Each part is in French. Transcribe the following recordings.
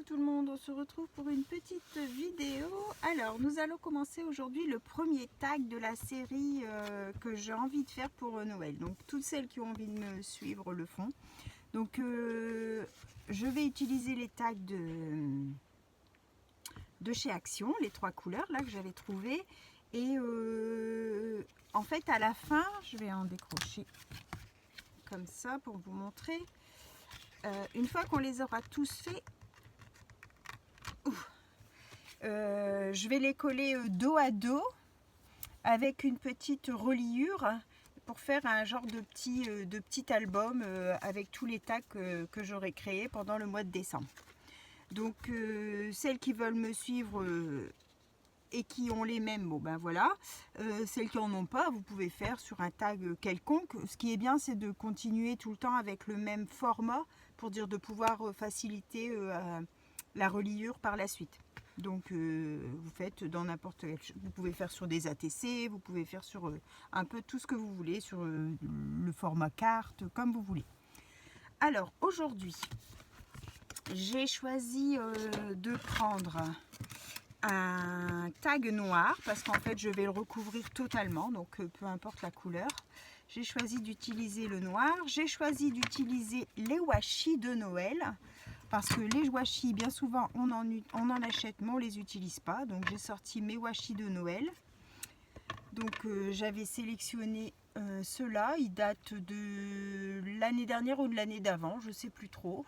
Coucou tout le monde, on se retrouve pour une petite vidéo. Alors nous allons commencer aujourd'hui le premier tag de la série que j'ai envie de faire pour Noël. Donc toutes celles qui ont envie de me suivre le font. Donc je vais utiliser les tags de chez Action, les 3 couleurs là que j'avais trouvées. Et en fait à la fin, je vais en décrocher comme ça pour vous montrer. Une fois qu'on les aura tous faits, je vais les coller dos à dos avec une petite reliure pour faire un genre de petit album avec tous les tags que j'aurai créés pendant le mois de décembre. Donc celles qui veulent me suivre et qui ont les mêmes, bon ben voilà. Celles qui n'en ont pas, vous pouvez faire sur un tag quelconque. Ce qui est bien, c'est de continuer tout le temps avec le même format pour dire de pouvoir faciliter la reliure par la suite. Donc vous faites dans n'importe quel, vous pouvez faire sur des ATC, vous pouvez faire sur un peu tout ce que vous voulez, sur le format carte, comme vous voulez. Alors aujourd'hui, j'ai choisi de prendre un tag noir parce qu'en fait je vais le recouvrir totalement, donc peu importe la couleur. J'ai choisi d'utiliser le noir. J'ai choisi d'utiliser les washi de Noël parce que les washi, bien souvent on en achète mais on les utilise pas. Donc j'ai sorti mes washi de Noël. Donc j'avais sélectionné ceux-là. Ils datent de l'année dernière ou de l'année d'avant, je sais plus trop.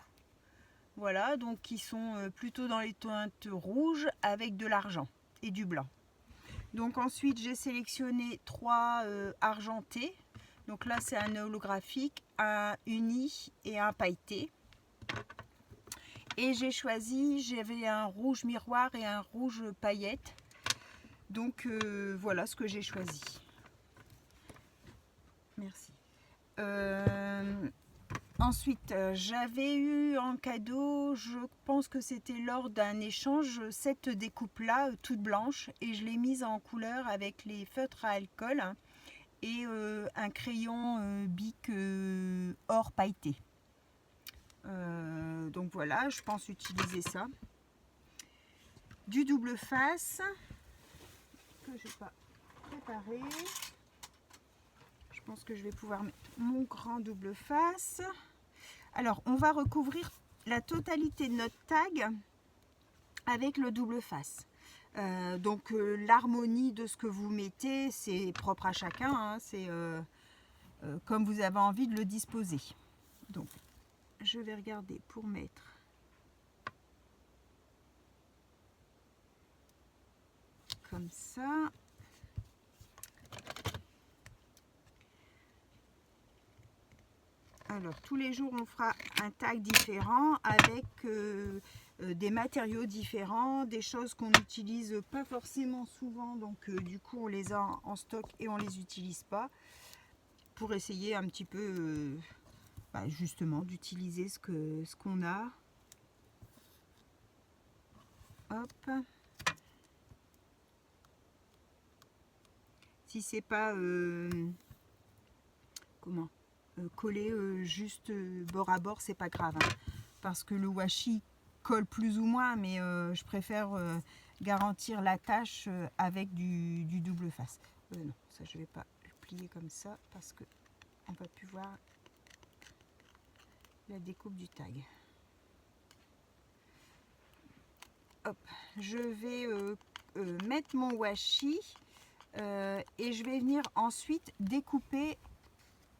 Voilà, donc ils sont plutôt dans les teintes rouges avec de l'argent et du blanc. Donc ensuite j'ai sélectionné 3 argentés. Donc là c'est un holographique, un uni et un pailleté. Et j'ai choisi, j'avais un rouge miroir et un rouge paillette. Donc voilà ce que j'ai choisi. Merci. Ensuite, j'avais eu en cadeau, je pense que c'était lors d'un échange, cette découpe-là, toute blanche, et je l'ai mise en couleur avec les feutres à alcool et un crayon Bic or pailleté. Donc voilà, je pense utiliser ça. Du double face, que je n'ai pas préparé. Je pense que je vais pouvoir mettre mon grand double face. Alors, on va recouvrir la totalité de notre tag avec le double face. Donc, l'harmonie de ce que vous mettez, c'est propre à chacun. Hein, c'est comme vous avez envie de le disposer. Donc, je vais regarder pour mettre comme ça. Alors, tous les jours, on fera un tag différent avec des matériaux différents, des choses qu'on n'utilise pas forcément souvent. Donc, du coup, on les a en stock et on les utilise pas pour essayer un petit peu, justement, d'utiliser ce qu'on a. Hop. Si c'est pas coller juste bord à bord, c'est pas grave, hein, parce que le washi colle plus ou moins, mais je préfère garantir la tâche avec du double face. Non, ça je vais pas le plier comme ça parce que on va plus voir la découpe du tag. Hop, je vais mettre mon washi et je vais venir ensuite découper.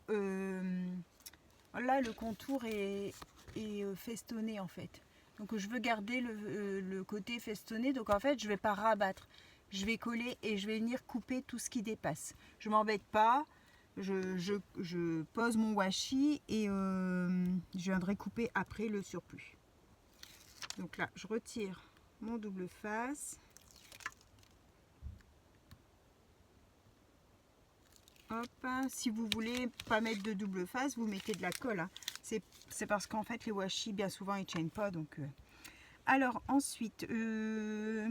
Là le contour est festonné en fait, donc je veux garder le côté festonné, donc en fait je vais pas rabattre, je vais coller et je vais venir couper tout ce qui dépasse. Je m'embête pas, je pose mon washi et je viendrai couper après le surplus. Donc là je retire mon double face. Hop, si vous voulez pas mettre de double face, vous mettez de la colle. Hein. C'est parce qu'en fait les washi bien souvent ils tiennent pas. Donc, alors ensuite, ouais,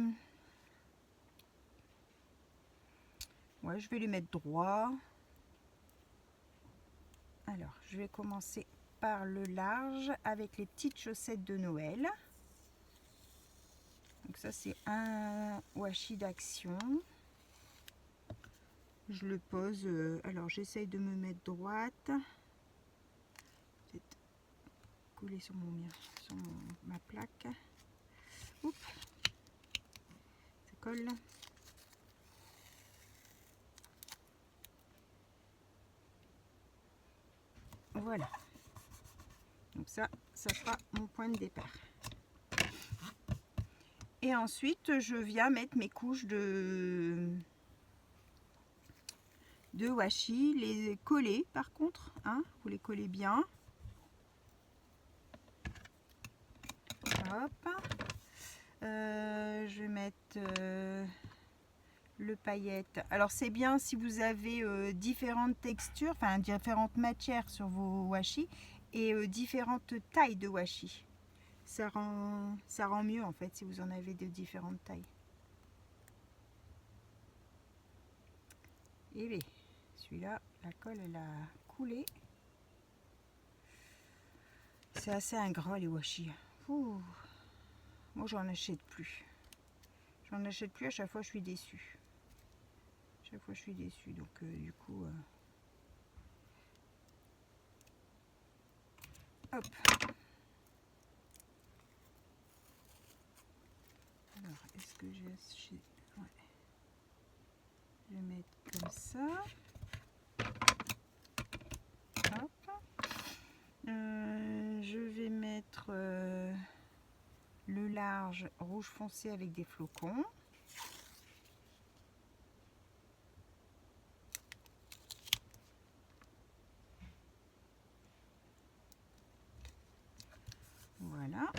je vais les mettre droit. Alors je vais commencer par le large avec les petites chaussettes de Noël. Donc ça c'est un washi d'action. Je le pose, alors j'essaye de me mettre droite. Peut-être coller sur ma plaque. Oups, ça colle. Voilà. Donc ça sera mon point de départ. Et ensuite, je viens mettre mes couches de washi, les coller par contre, hein, vous les collez bien. Hop. Je vais mettre le paillette. Alors c'est bien si vous avez différentes textures, enfin différentes matières sur vos washi et différentes tailles de washi. Ça rend mieux en fait si vous en avez de différentes tailles. Et bien, celui-là, la colle elle a coulé. C'est assez ingrat les washi. Ouh. Moi j'en achète plus. J'en achète plus, à chaque fois je suis déçue. Chaque fois je suis déçue, donc du coup... hop. Alors, est-ce que j'ai... Ouais. Je vais mettre comme ça. Hop. Je vais mettre le large rouge foncé avec des flocons. Voilà.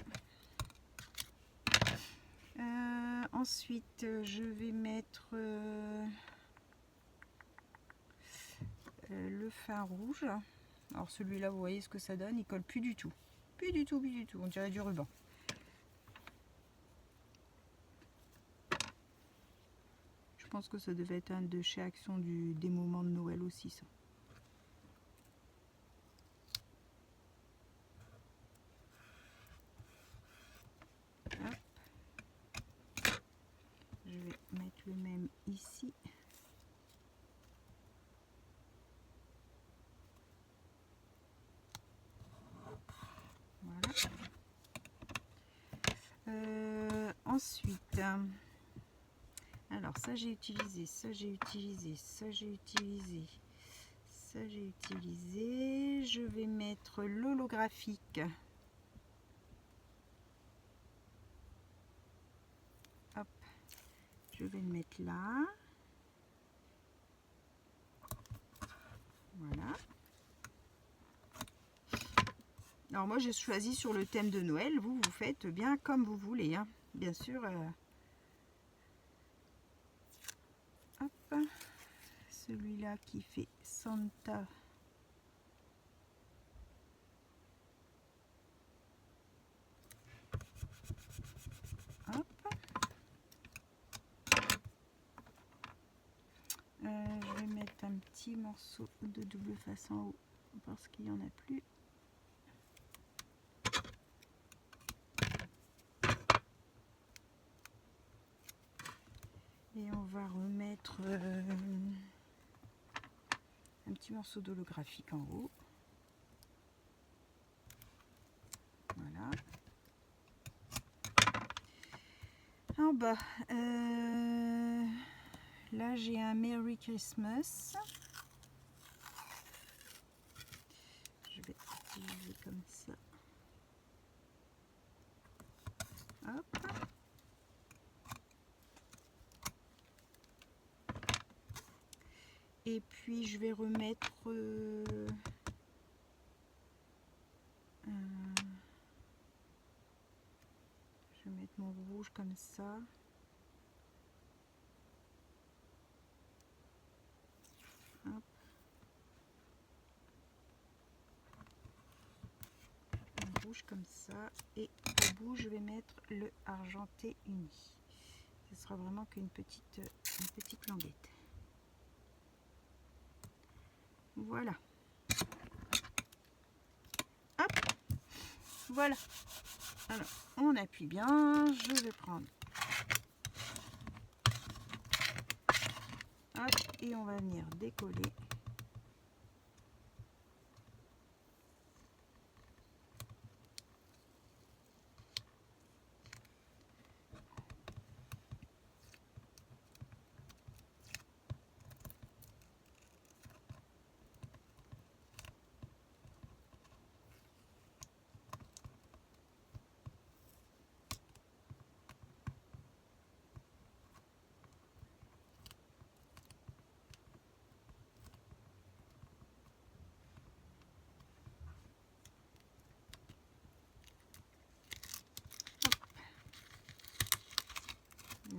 Ensuite, je vais mettre le fin rouge. Alors celui-là, vous voyez ce que ça donne, il colle plus du tout. Plus du tout, on dirait du ruban. Je pense que ça devait être un de chez Action des moments de Noël aussi, ça. Hop. Je vais mettre le même ici. Voilà. Ensuite, alors ça j'ai utilisé, ça j'ai utilisé, ça j'ai utilisé, ça j'ai utilisé. Je vais mettre l'holographique. Hop, je vais le mettre là. Voilà. Alors moi j'ai choisi sur le thème de Noël, vous faites bien comme vous voulez, hein. Bien sûr. Hop, celui-là qui fait Santa. Hop. Je vais mettre un petit morceau de double face en haut parce qu'il n'y en a plus. Et on va remettre un petit morceau d'holographique en haut. Voilà. En bas, là j'ai un Merry Christmas. Je vais utiliser comme ça. Hop. Et puis je vais remettre je vais mettre mon rouge comme ça. Hop. Mon rouge comme ça. Et au bout je vais mettre le argenté uni. Ce sera vraiment qu'une petite languette. Voilà. Hop. Voilà. Alors, on appuie bien. Je vais prendre Hop, et on va venir décoller.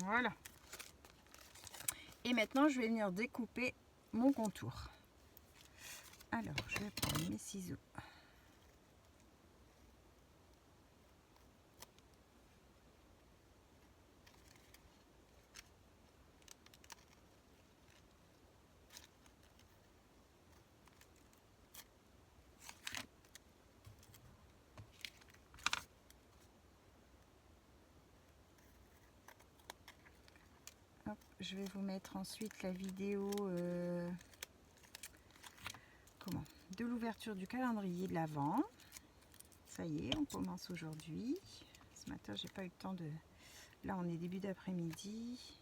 Voilà. Et maintenant, je vais venir découper mon contour. Alors, je vais prendre mes ciseaux. Hop, je vais vous mettre ensuite la vidéo de l'ouverture du calendrier de l'Avent. Ça y est, on commence aujourd'hui. Ce matin, j'ai pas eu le temps de... Là, on est début d'après-midi.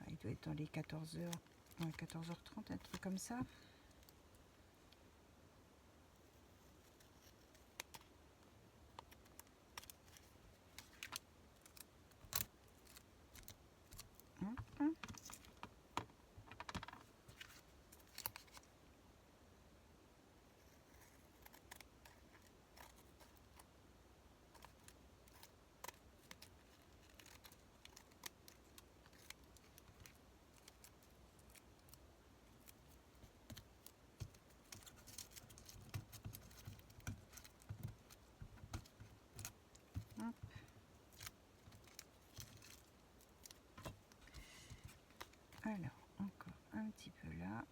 Il doit être dans les 14h, 14h30, un truc comme ça. Hop. Alors, encore un petit peu là.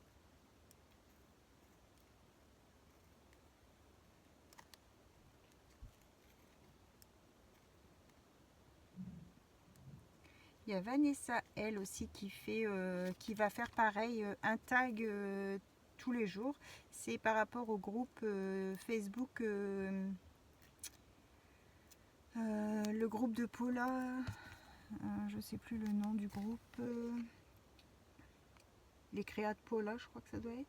Il y a Vanessa, elle aussi, qui va faire pareil, un tag tous les jours. C'est par rapport au groupe Facebook, le groupe de Paula. Je sais plus le nom du groupe. Les créas de Paula, je crois que ça doit être.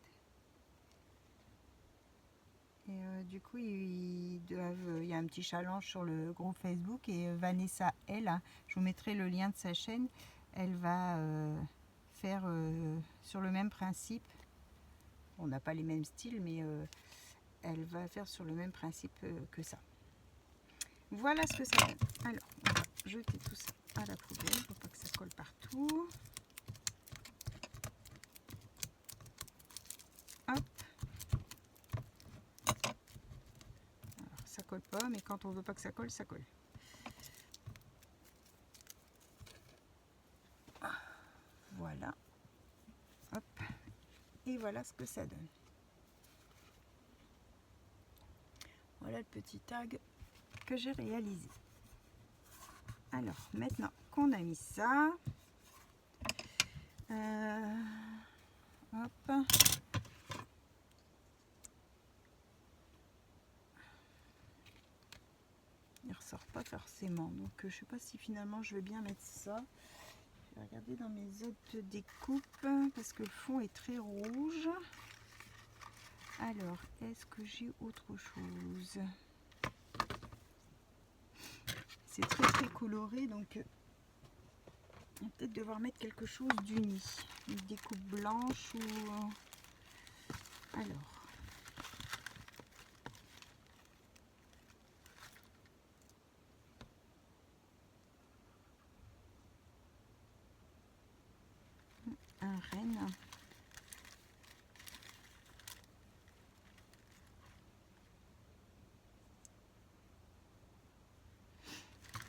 Et du coup, il y a un petit challenge sur le groupe Facebook. Et Vanessa, elle, je vous mettrai le lien de sa chaîne. Elle va faire sur le même principe. On n'a pas les mêmes styles, mais elle va faire sur le même principe que ça. Voilà ce que ça donne. Alors, on va jeter tout ça à la poubelle pour pas que ça colle partout. Hop. Alors, ça colle pas, mais quand on veut pas que ça colle, ça colle. Voilà. Hop. Et voilà ce que ça donne. Voilà le petit tag que j'ai réalisé. Alors, maintenant qu'on a mis ça, hop. Il ressort pas forcément, donc je sais pas si finalement je vais bien mettre ça. Je vais regarder dans mes autres découpes parce que le fond est très rouge. Alors, est-ce que j'ai autre chose? C'est très coloré, donc on va peut-être devoir mettre quelque chose d'uni. Une découpe blanche ou... Alors... un renne.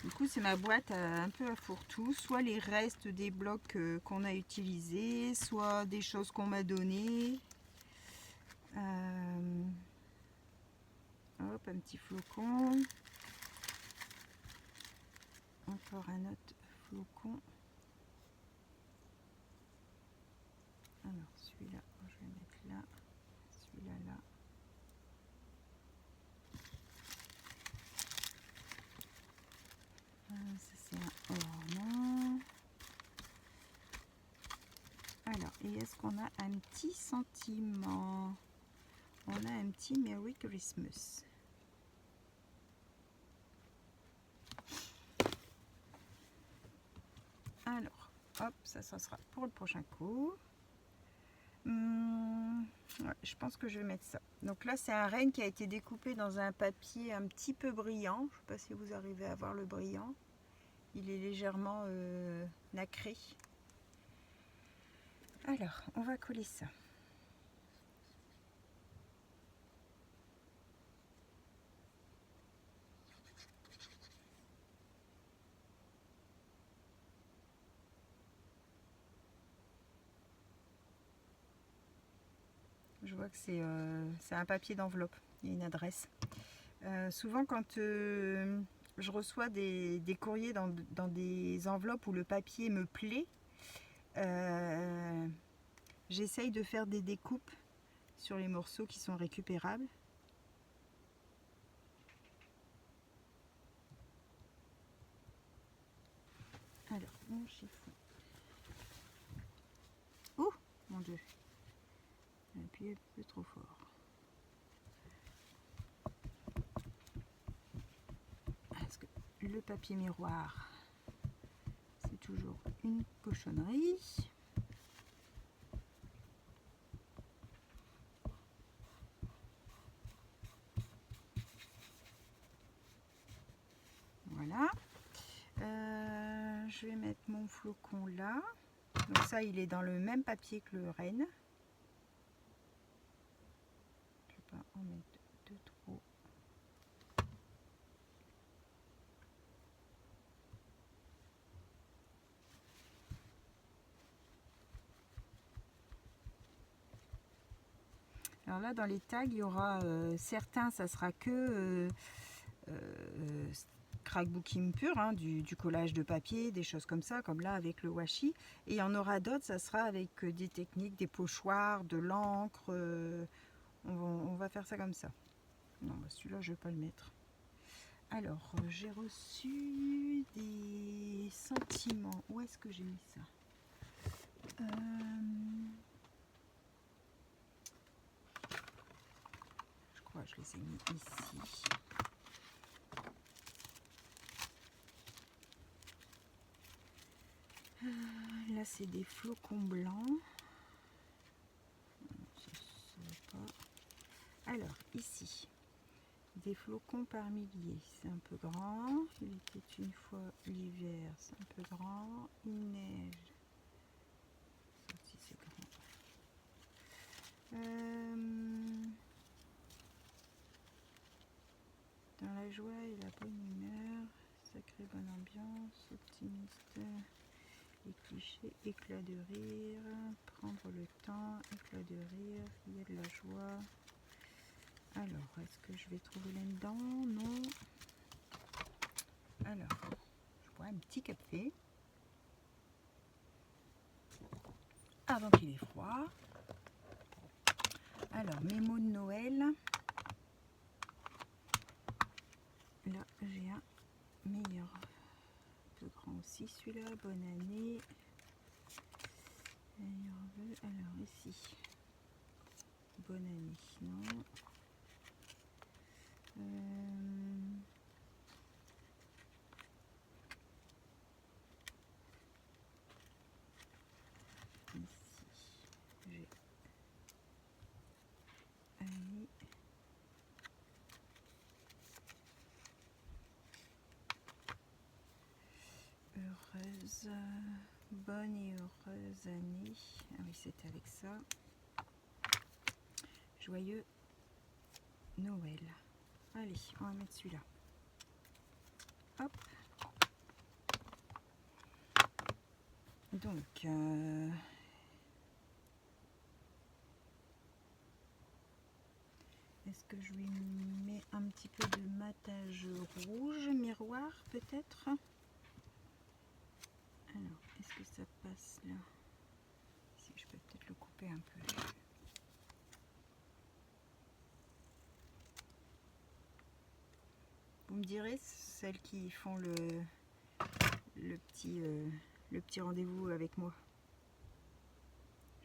Du coup, c'est ma boîte un peu à fourre-tout, soit les restes des blocs qu'on a utilisés, soit des choses qu'on m'a données. Hop, un petit flocon. Encore un autre flocon. Alors celui-là, je vais mettre là, celui-là là. Ça c'est un ornement. Alors, et est-ce qu'on a un petit sentiment? On a un petit Merry Christmas. Alors, hop, ça sera pour le prochain coup. Ouais, je pense que je vais mettre ça. Donc là, c'est un renne qui a été découpé dans un papier un petit peu brillant. Je ne sais pas si vous arrivez à voir le brillant. Il est légèrement nacré. Alors, on va coller ça. Je vois que c'est un papier d'enveloppe. Il y a une adresse. Souvent, quand je reçois des courriers dans des enveloppes où le papier me plaît, j'essaye de faire des découpes sur les morceaux qui sont récupérables. Alors, mon chiffon. Oh, mon Dieu. J'ai appuyé un peu trop fort. Parce que le papier miroir, c'est toujours une cochonnerie. Voilà. Je vais mettre mon flocon là. Donc ça, il est dans le même papier que le renne. Je ne vais pas en mettre de trop. Alors là, dans les tags, il y aura certains, ça sera que scrapbooking pur, hein, du collage de papier, des choses comme ça, comme là avec le washi. Et il y en aura d'autres, ça sera avec des techniques, des pochoirs, de l'encre. On va faire ça comme ça. Non, bah celui-là, je ne vais pas le mettre. Alors, j'ai reçu des sentiments. Où est-ce que j'ai mis ça? Je crois que je les ai mis ici. Là, c'est des flocons blancs. Alors, ici, des flocons par milliers. C'est un peu grand. Il était une fois l'hiver. C'est un peu grand. Il neige. Ça aussi, c'est grand. Dans la joie et la bonne humeur. Sacrée bonne ambiance. Optimiste. Les clichés, éclat de rire, prendre le temps, éclat de rire, il y a de la joie. Alors, est-ce que je vais trouver là-dedans? Non. Alors, je bois un petit café avant qu'il ait froid. Alors, mes mots de Noël. Là, j'ai un meilleur, plus grand aussi, celui-là. Bonne année. Alors, ici. Bonne année, non. Bonne et heureuse année. Ah oui, c'était avec ça. Joyeux Noël. Allez, on va mettre celui-là. Hop. Donc, est-ce que je lui mets un petit peu de matage rouge, miroir peut-être? Alors, est-ce que ça passe là? Si je peux peut-être le couper. couper un peu. Vous me direz, celles qui font le petit rendez-vous avec moi.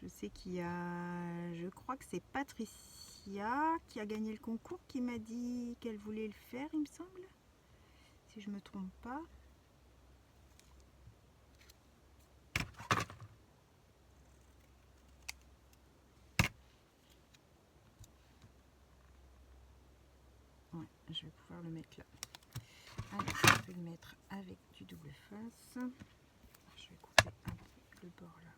Je sais qu'il y a, je crois que c'est Patricia qui a gagné le concours qui m'a dit qu'elle voulait le faire, il me semble, si je me trompe pas. Ouais, je vais pouvoir le mettre là. Allez, je vais le mettre avec du double face. Je vais couper un peu le bord là.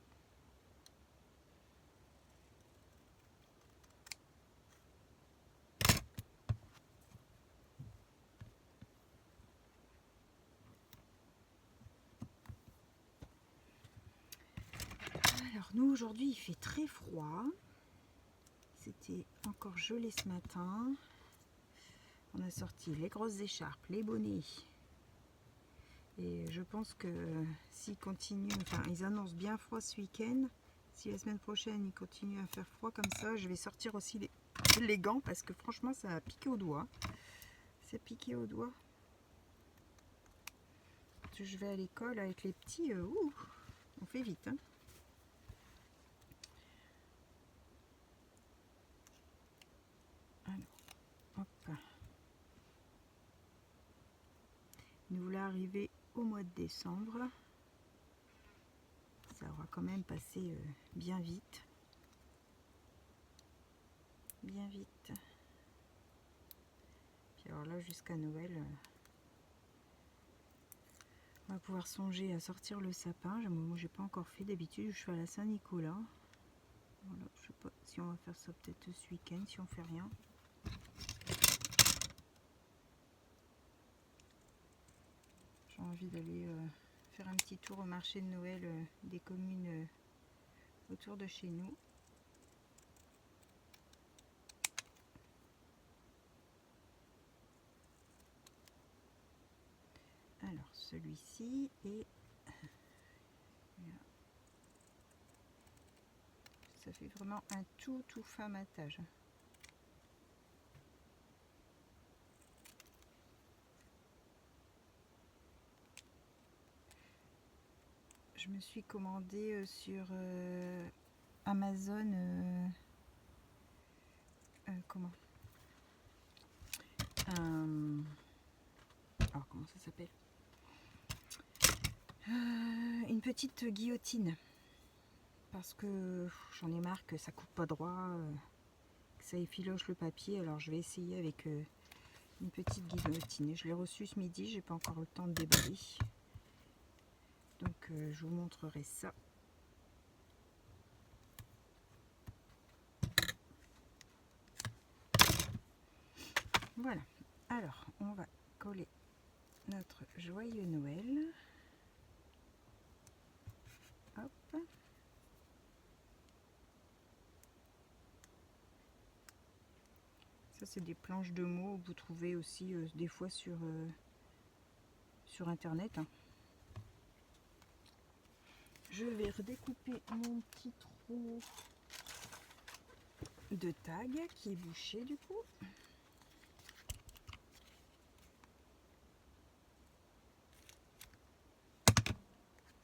Alors nous aujourd'hui il fait très froid. C'était encore gelé ce matin. On a sorti les grosses écharpes, les bonnets. Et je pense que s'ils continuent, enfin ils annoncent bien froid ce week-end. Si la semaine prochaine ils continuent à faire froid comme ça, je vais sortir aussi les gants parce que franchement ça a piqué au doigt. Ça a piqué au doigt. Je vais à l'école avec les petits, on fait vite. Hein. Alors, hop. Nous voulons arriver au mois de décembre. Ça aura quand même passé bien vite. Bien vite. Puis alors là, jusqu'à Noël, on va pouvoir songer à sortir le sapin. Moi, j'ai pas encore fait. D'habitude, je fais à la Saint-Nicolas. Voilà, je sais pas si on va faire ça peut-être ce week-end, si on fait rien. J'ai envie d'aller faire un petit tour au marché de Noël des communes autour de chez nous. Alors celui-ci et ça fait vraiment un tout fin matage. Je me suis commandé sur Amazon comment alors comment ça s'appelle, une petite guillotine parce que j'en ai marre que ça coupe pas droit, que ça effiloche le papier. Alors je vais essayer avec une petite guillotine. Je l'ai reçue ce midi, j'ai pas encore le temps de déballer, donc je vous montrerai ça. Voilà, alors on va coller notre joyeux Noël. Hop. Ça c'est des planches de mots que vous trouvez aussi des fois sur internet. Hein. Je vais redécouper mon petit trou de tag qui est bouché du coup.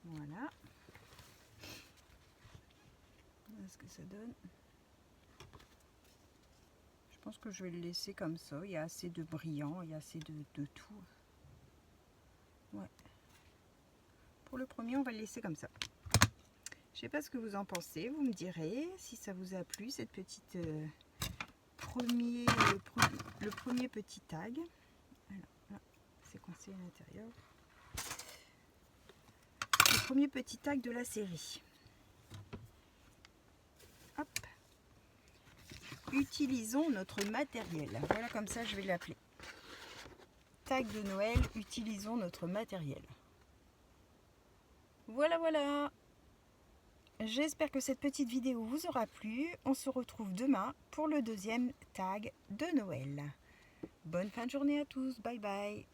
Voilà. Voilà ce que ça donne. Je pense que je vais le laisser comme ça. Il y a assez de brillant, il y a assez de tout. Ouais. Pour le premier, on va le laisser comme ça. Je sais pas ce que vous en pensez. Vous me direz si ça vous a plu cette petite le premier petit tag. Alors là, c'est coincé à l'intérieur. Le premier petit tag de la série. Hop. Utilisons notre matériel. Voilà, comme ça je vais l'appeler. Tag de Noël, utilisons notre matériel. Voilà, voilà. J'espère que cette petite vidéo vous aura plu. On se retrouve demain pour le deuxième tag de Noël. Bonne fin de journée à tous. Bye bye.